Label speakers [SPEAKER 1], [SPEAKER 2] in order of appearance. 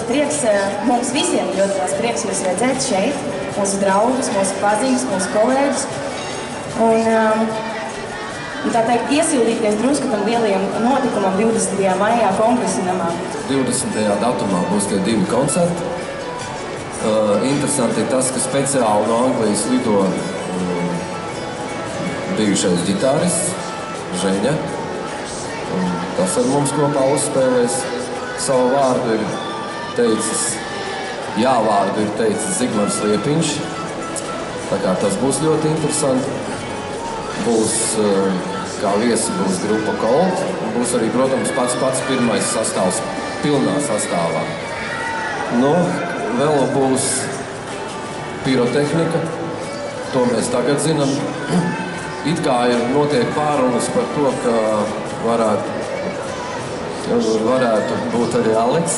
[SPEAKER 1] prieks, mums visiem ļoti liels prieks jūs redzēt šeit, mūsu draugus, mūsu paziņas, mūsu kolēģus. Un tā teikt, iesildīties drusku tam lielajam notikumam 20. maijā Kongresa namā.
[SPEAKER 2] 20. datumā būs tie 2 koncerti. Interesanti ir tas, ka speciāli no Anglijas lido bijušais ģitārists Žeņa. Tas ar mums kopā uzspēlēs. Savu vārdu ir teicis, vārdu ir teicis Zigmars Liepiņš. Tā kā tas būs ļoti interesanti. Būs, kā viesi būs grupa Cold. Un būs arī, protams, pats pirmais sastāvs pilnā sastāvā. Nu, vēl būs pirotehnika. To mēs tagad zinām. It kā ir notiek pārunas par to, ka varētu būt arī Aleks.